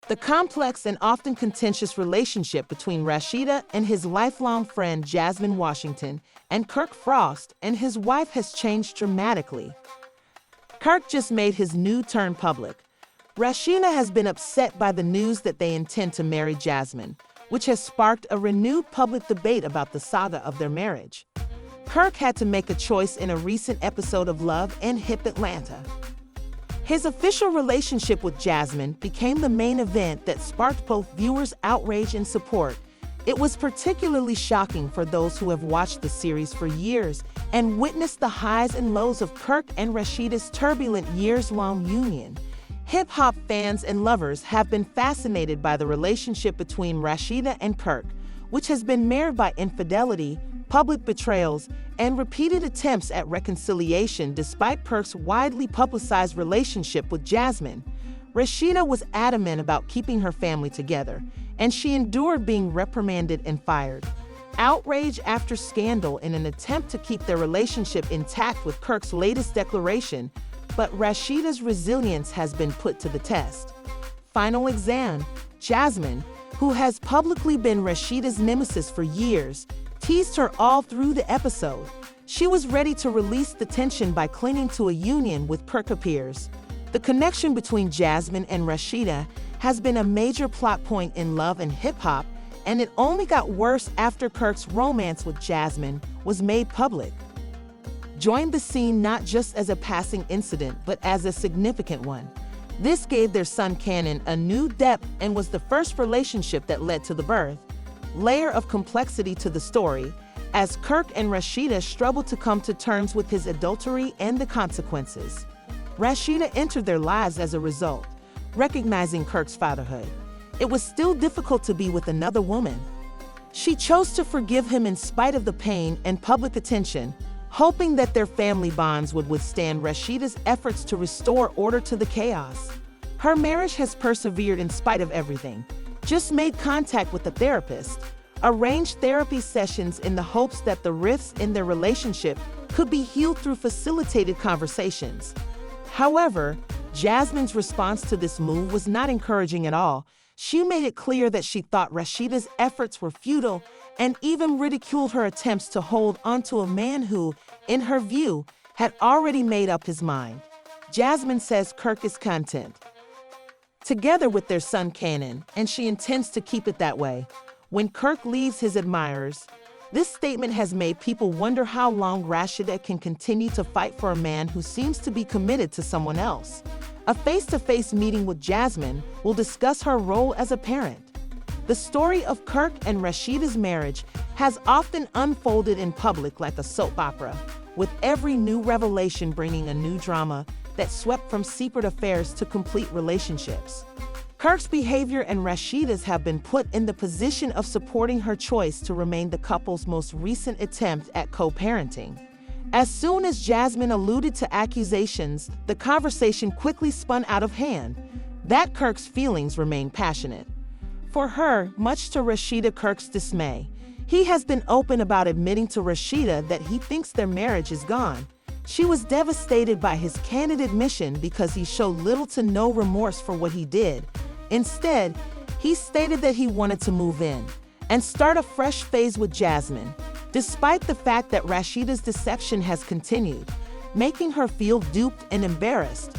The complex and often contentious relationship between Rasheeda and his lifelong friend JasmineWashington and Kirk Frost and his wife has changed dramatically. Kirk just made his new turn public. Rasheeda has been upset by the news that they intend to marry Jasmine, which has sparked a renewed public debate about the saga of their marriage. Kirk had to make a choice in a recent episode of Love and Hip Atlanta. His official relationship with Jasmine became the main event that sparked both viewers' outrage and support. It was particularly shocking for those who have watched the series for years and witnessed the highs and lows of Kirk and Rasheeda's turbulent years-long union. Hip-hop fans and lovers have been fascinated by the relationship between Rasheeda and Kirk, which has been marred by infidelity, public betrayals, and repeated attempts at reconciliation despite Kirk's widely publicized relationship with Jasmine. Rasheeda was adamant about keeping her family together, and she endured being reprimanded and fired. Outrage after scandal in an attempt to keep their relationship intact with Kirk's latest declaration, but Rasheeda's resilience has been put to the test. Final exam: Jasmine, who has publicly been Rasheeda's nemesis for years, teased her all through the episode. She was ready to release the tension by clinging to a union with Kirk appears. The connection between Jasmine and Rasheeda has been a major plot point in Love and Hip Hop, and it only got worse after Kirk's romance with Jasmine was made public. Joined the scene not just as a passing incident, but as a significant one. This gave their son Canon a new depth and was the first relationship that led to the birth. Layer of complexity to the story, as Kirk and Rasheeda struggled to come to terms with his adultery and the consequences. Rasheeda entered their lives as a result, recognizing Kirk's fatherhood. It was still difficult to be with another woman. She chose to forgive him in spite of the pain and public attention, hoping that their family bonds would withstand Rasheeda's efforts to restore order to the chaos. Her marriage has persevered in spite of everything. Just made contact with a therapist, arranged therapy sessions in the hopes that the rifts in their relationship could be healed through facilitated conversations. However, Jasmine's response to this move was not encouraging at all. She made it clear that she thought Rasheeda's efforts were futile and even ridiculed her attempts to hold onto a man who, in her view, had already made up his mind. Jasmine says Kirk is content, together with their son Canon, and she intends to keep it that way. When Kirk leaves his admirers, this statement has made people wonder how long Rasheeda can continue to fight for a man who seems to be committed to someone else. A face-to-face meeting with Jasmine will discuss her role as a parent. The story of Kirk and Rasheeda's marriage has often unfolded in public like a soap opera, with every new revelation bringing a new drama that swept from secret affairs to complete relationships. Kirk's behavior and Rasheeda's have been put in the position of supporting her choice to remain the couple's most recent attempt at co-parenting. As soon as Jasmine alluded to accusations, the conversation quickly spun out of hand. That Kirk's feelings remain passionate. For her, much to Rasheeda Kirk's dismay, he has been open about admitting to Rasheeda that he thinks their marriage is gone. She was devastated by his candid admission because he showed little to no remorse for what he did. Instead, he stated that he wanted to move in and start a fresh phase with Jasmine, despite the fact that Rasheeda's deception has continued, making her feel duped and embarrassed.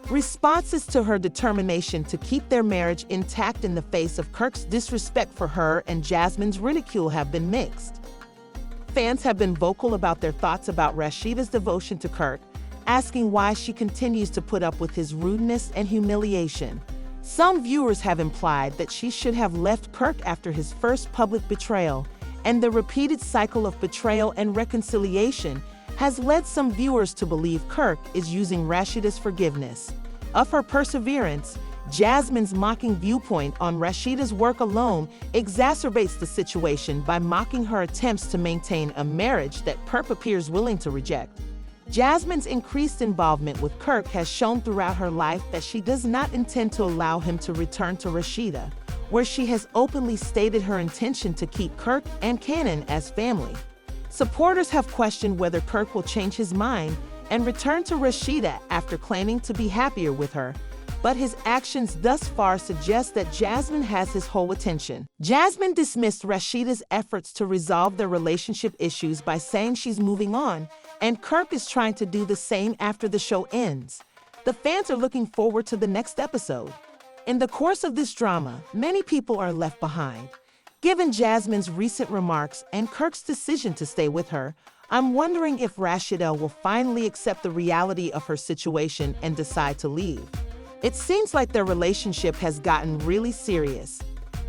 Responses to her determination to keep their marriage intact in the face of Kirk's disrespect for her and Jasmine's ridicule have been mixed. Fans have been vocal about their thoughts about Rasheeda's devotion to Kirk, asking why she continues to put up with his rudeness and humiliation. Some viewers have implied that she should have left Kirk after his first public betrayal, and the repeated cycle of betrayal and reconciliation has led some viewers to believe Kirk is using Rasheeda's forgiveness. Of her perseverance, Jasmine's mocking viewpoint on Rasheeda's work alone exacerbates the situation by mocking her attempts to maintain a marriage that Kirk appears willing to reject. Jasmine's increased involvement with Kirk has shown throughout her life that she does not intend to allow him to return to Rasheeda, where she has openly stated her intention to keep Kirk and Canon as family. Supporters have questioned whether Kirk will change his mind and return to Rasheeda after claiming to be happier with her. but his actions thus far suggest that Jasmine has his whole attention. Jasmine dismissed Rasheeda's efforts to resolve their relationship issues by saying she's moving on, and Kirk is trying to do the same after the show ends. The fans are looking forward to the next episode. In the course of this drama, many people are left behind. Given Jasmine's recent remarks and Kirk's decision to stay with her, I'm wondering if Rasheeda will finally accept the reality of her situation and decide to leave. It seems like their relationship has gotten really serious.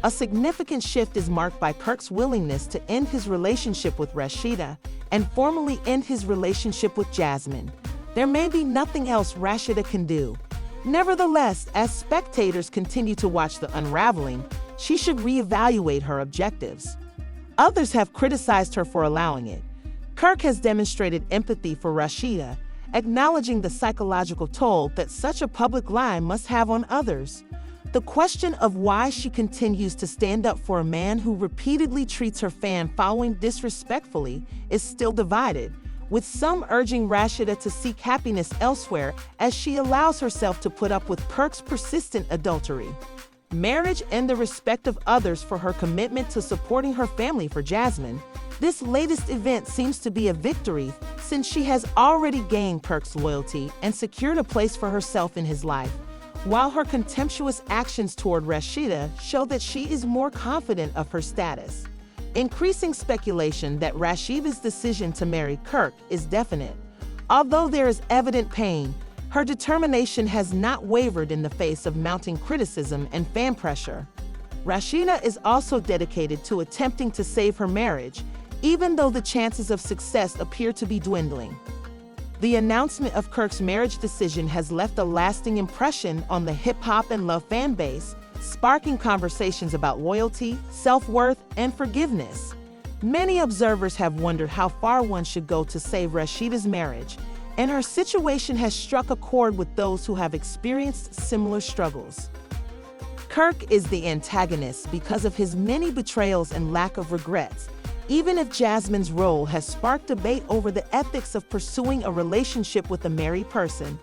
A significant shift is marked by Kirk's willingness to end his relationship with Rasheeda and formally end his relationship with Jasmine. There may be nothing else Rasheeda can do. Nevertheless, as spectators continue to watch the unraveling, she should reevaluate her objectives. Others have criticized her for allowing it. Kirk has demonstrated empathy for Rasheeda, acknowledging the psychological toll that such a public lie must have on others. The question of why she continues to stand up for a man who repeatedly treats her fan following disrespectfully is still divided, with some urging Rasheeda to seek happiness elsewhere as she allows herself to put up with Kirk's persistent adultery. Marriage and the respect of others for her commitment to supporting her family. For Jasmine, this latest event seems to be a victory since she has already gained Kirk's loyalty and secured a place for herself in his life, while her contemptuous actions toward Rasheeda show that she is more confident of her status. Increasing speculation that Rasheeda's decision to marry Kirk is definite. Although there is evident pain, her determination has not wavered in the face of mounting criticism and fan pressure. Rasheeda is also dedicated to attempting to save her marriage, even though the chances of success appear to be dwindling. The announcement of Kirk's marriage decision has left a lasting impression on the hip-hop and love fan base, sparking conversations about loyalty, self-worth, and forgiveness. Many observers have wondered how far one should go to save Rasheeda's marriage, and her situation has struck a chord with those who have experienced similar struggles. Kirk is the antagonist because of his many betrayals and lack of regrets, even if Jasmine's role has sparked debate over the ethics of pursuing a relationship with a married person.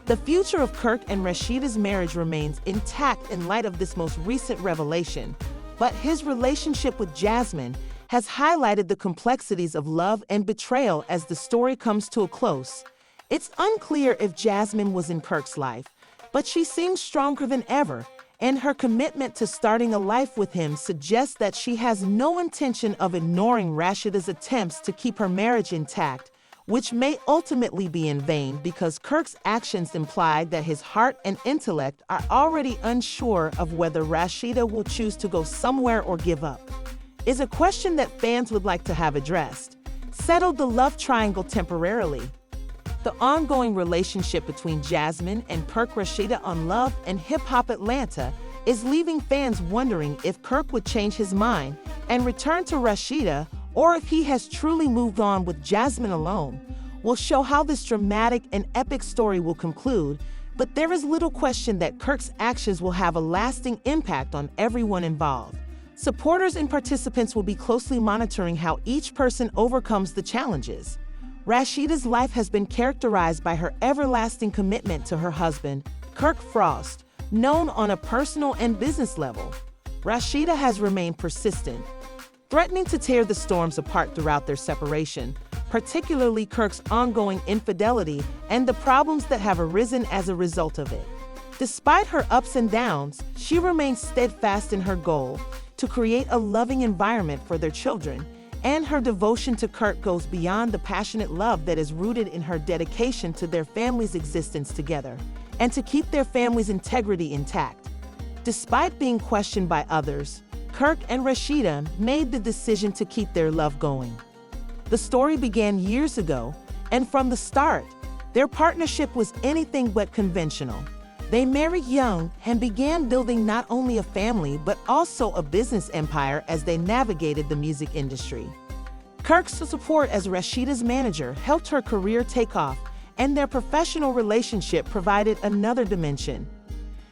The future of Kirk and Rasheeda's marriage remains intact in light of this most recent revelation, but his relationship with Jasmine has highlighted the complexities of love and betrayal as the story comes to a close. It's unclear if Jasmine was in Kirk's life, but she seems stronger than ever, and her commitment to starting a life with him suggests that she has no intention of ignoring Rasheeda's attempts to keep her marriage intact, which may ultimately be in vain because Kirk's actions imply that his heart and intellect are already unsure of whether Rasheeda will choose to go somewhere or give up. Is a question that fans would like to have addressed. Settled the love triangle temporarily. The ongoing relationship between Jasmine and Kirk Rasheeda on Love and Hip Hop Atlanta is leaving fans wondering if Kirk would change his mind and return to Rasheeda, or if he has truly moved on with Jasmine alone. We'll show how this dramatic and epic story will conclude, but there is little question that Kirk's actions will have a lasting impact on everyone involved. Supporters and participants will be closely monitoring how each person overcomes the challenges. Rasheeda's life has been characterized by her everlasting commitment to her husband, Kirk Frost, known on a personal and business level. Rasheeda has remained persistent, threatening to tear the storms apart throughout their separation, particularly Kirk's ongoing infidelity and the problems that have arisen as a result of it. Despite her ups and downs, she remains steadfast in her goal to create a loving environment for their children, and her devotion to Kirk goes beyond the passionate love that is rooted in her dedication to their family's existence together and to keep their family's integrity intact. Despite being questioned by others, Kirk and Rasheeda made the decision to keep their love going. The story began years ago, and from the start, their partnership was anything but conventional. They married young and began building not only a family but also a business empire as they navigated the music industry. Kirk's support as Rasheeda's manager helped her career take off, and their professional relationship provided another dimension.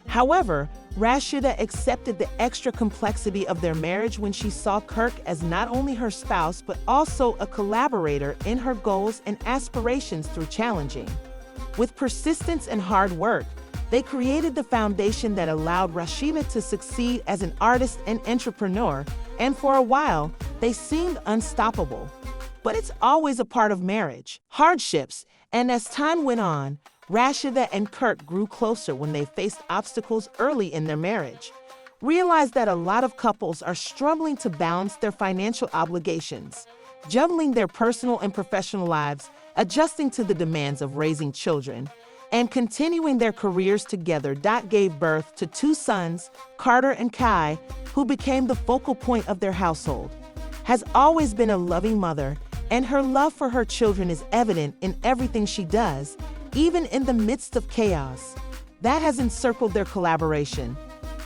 However, Rasheeda accepted the extra complexity of their marriage when she saw Kirk as not only her spouse but also a collaborator in her goals and aspirations through challenging. With persistence and hard work, They created the foundation that allowed Rasheeda to succeed as an artist and entrepreneur, and for a while, they seemed unstoppable. But it's always a part of marriage, hardships, and as time went on, Rasheeda and Kirk grew closer when they faced obstacles early in their marriage. Realized that a lot of couples are struggling to balance their financial obligations, juggling their personal and professional lives, adjusting to the demands of raising children, and continuing their careers together. Gave birth to two sons, Carter and Kai, who became the focal point of their household. Has always been a loving mother, and her love for her children is evident in everything she does, even in the midst of chaos. That has encircled their collaboration.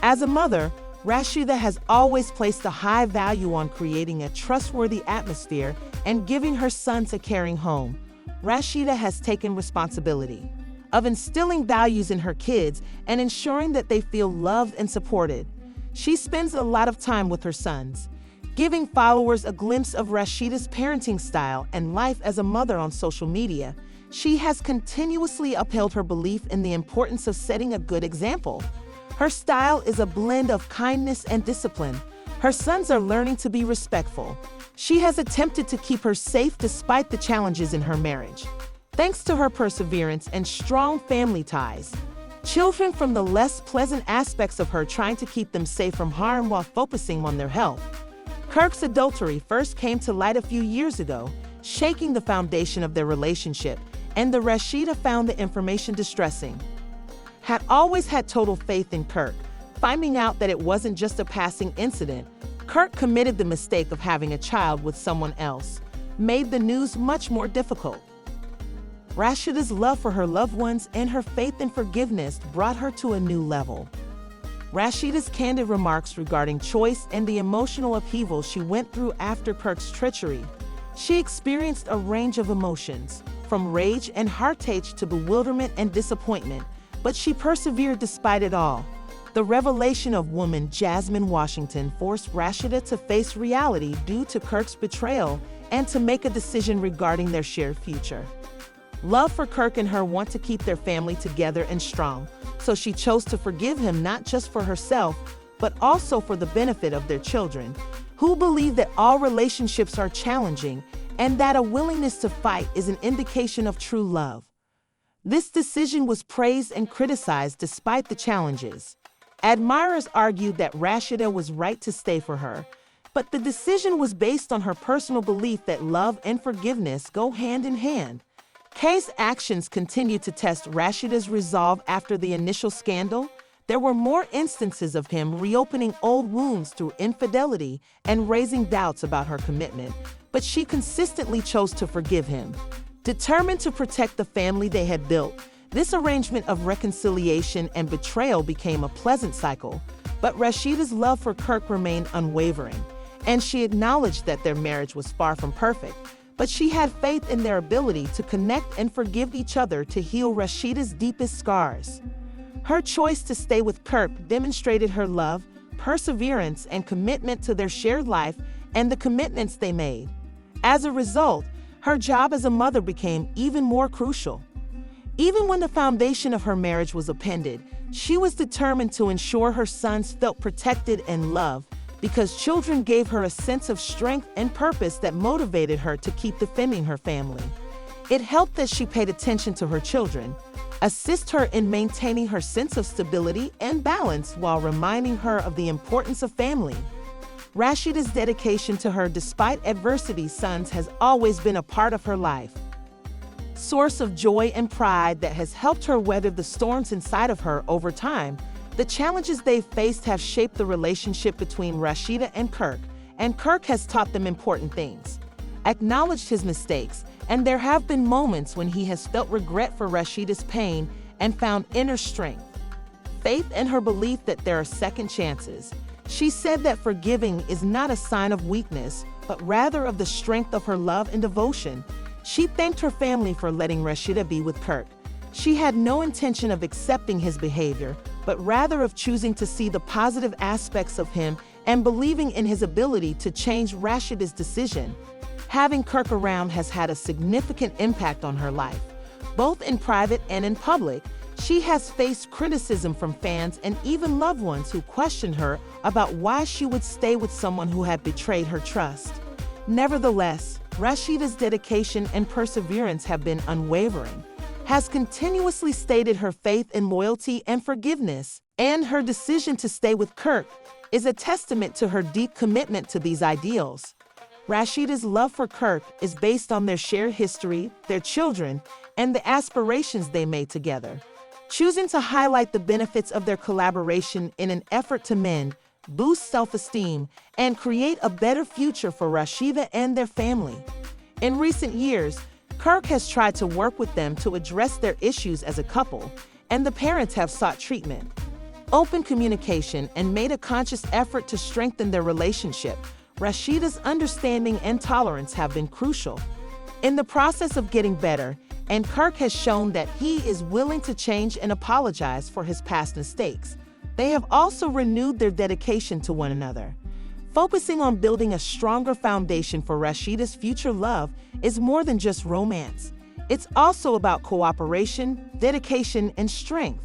As a mother, Rasheeda has always placed a high value on creating a trustworthy atmosphere and giving her sons a caring home. Rasheeda has taken responsibility of instilling values in her kids and ensuring that they feel loved and supported. She spends a lot of time with her sons, giving followers a glimpse of Rasheeda's parenting style and life as a mother on social media. She has continuously upheld her belief in the importance of setting a good example. Her style is a blend of kindness and discipline. Her sons are learning to be respectful. She has attempted to keep her safe despite the challenges in her marriage. Thanks to her perseverance and strong family ties, children from the less pleasant aspects of her trying to keep them safe from harm while focusing on their health. Kirk's adultery first came to light a few years ago, shaking the foundation of their relationship, and the Rasheeda found the information distressing. Had always had total faith in Kirk. Finding out that it wasn't just a passing incident, Kirk committed the mistake of having a child with someone else, made the news much more difficult. Rasheeda's love for her loved ones and her faith in forgiveness brought her to a new level. Rasheeda's candid remarks regarding choice and the emotional upheaval she went through after Kirk's treachery. She experienced a range of emotions, from rage and heartache to bewilderment and disappointment, but she persevered despite it all. The revelation of woman JasmineWashington forced Rasheeda to face reality due to Kirk's betrayal and to make a decision regarding their shared future. Love for Kirk and her want to keep their family together and strong, so she chose to forgive him not just for herself, but also for the benefit of their children, who believe that all relationships are challenging and that a willingness to fight is an indication of true love. This decision was praised and criticized despite the challenges. Admirers argued that Rasheeda was right to stay for her, but the decision was based on her personal belief that love and forgiveness go hand in hand. K's actions continued to test Rasheeda's resolve after the initial scandal. There were more instances of him reopening old wounds through infidelity and raising doubts about her commitment, but she consistently chose to forgive him. Determined to protect the family they had built, this arrangement of reconciliation and betrayal became a pleasant cycle, but Rasheeda's love for Kirk remained unwavering, and she acknowledged that their marriage was far from perfect, but she had faith in their ability to connect and forgive each other to heal Rasheeda's deepest scars. Her choice to stay with Kirk demonstrated her love, perseverance, and commitment to their shared life and the commitments they made. As a result, her job as a mother became even more crucial. Even when the foundation of her marriage was upended, she was determined to ensure her sons felt protected and loved, because children gave her a sense of strength and purpose that motivated her to keep defending her family. It helped that she paid attention to her children, assist her in maintaining her sense of stability and balance while reminding her of the importance of family. Rasheeda's dedication to her despite adversity sons has always been a part of her life. Source of joy and pride that has helped her weather the storms inside of her over time. The challenges they've faced have shaped the relationship between Rasheeda and Kirk has taught them important things, acknowledged his mistakes, and there have been moments when he has felt regret for Rasheeda's pain and found inner strength. Faith in her belief that there are second chances. She said that forgiving is not a sign of weakness, but rather of the strength of her love and devotion. She thanked her family for letting Rasheeda be with Kirk. She had no intention of accepting his behavior, but rather of choosing to see the positive aspects of him and believing in his ability to change Rasheeda's decision. Having Kirk around has had a significant impact on her life. Both in private and in public, She has faced criticism from fans and even loved ones who questioned her about why she would stay with someone who had betrayed her trust. Nevertheless, Rasheeda's dedication and perseverance have been unwavering, has continuously stated her faith in loyalty and forgiveness, and her decision to stay with Kirk is a testament to her deep commitment to these ideals. Rasheeda's love for Kirk is based on their shared history, their children, and the aspirations they made together. Choosing to highlight the benefits of their collaboration in an effort to mend, boost self-esteem, and create a better future for Rasheeda and their family. In recent years, Kirk has tried to work with them to address their issues as a couple, and the parents have sought treatment, open communication, and made a conscious effort to strengthen their relationship. Rasheeda's understanding and tolerance have been crucial in the process of getting better, and Kirk has shown that he is willing to change and apologize for his past mistakes. They have also renewed their dedication to one another. Focusing on building a stronger foundation for Rasheeda's future love is more than just romance. It's also about cooperation, dedication, and strength.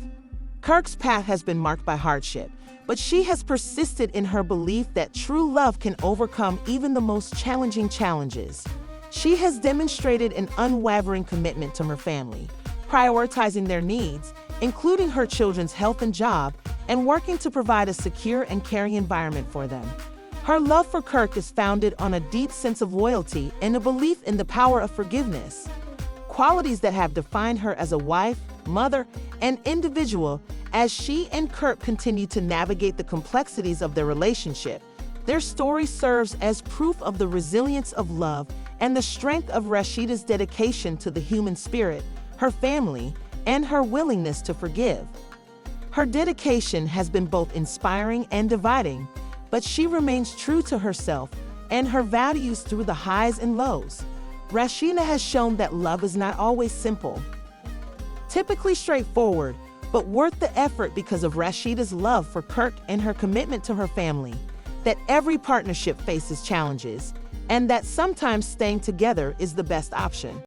Kirk's path has been marked by hardship, but she has persisted in her belief that true love can overcome even the most challenging challenges. She has demonstrated an unwavering commitment to her family, prioritizing their needs, including her children's health and job, and working to provide a secure and caring environment for them. Her love for Kirk is founded on a deep sense of loyalty and a belief in the power of forgiveness, qualities that have defined her as a wife, mother, and individual. As she and Kirk continue to navigate the complexities of their relationship, their story serves as proof of the resilience of love and the strength of Rasheeda's dedication to the human spirit, her family, and her willingness to forgive. Her dedication has been both inspiring and dividing, but she remains true to herself and her values through the highs and lows. Rasheeda has shown that love is not always simple, typically straightforward, but worth the effort because of Rasheeda's love for Kirk and her commitment to her family, that every partnership faces challenges, and that sometimes staying together is the best option.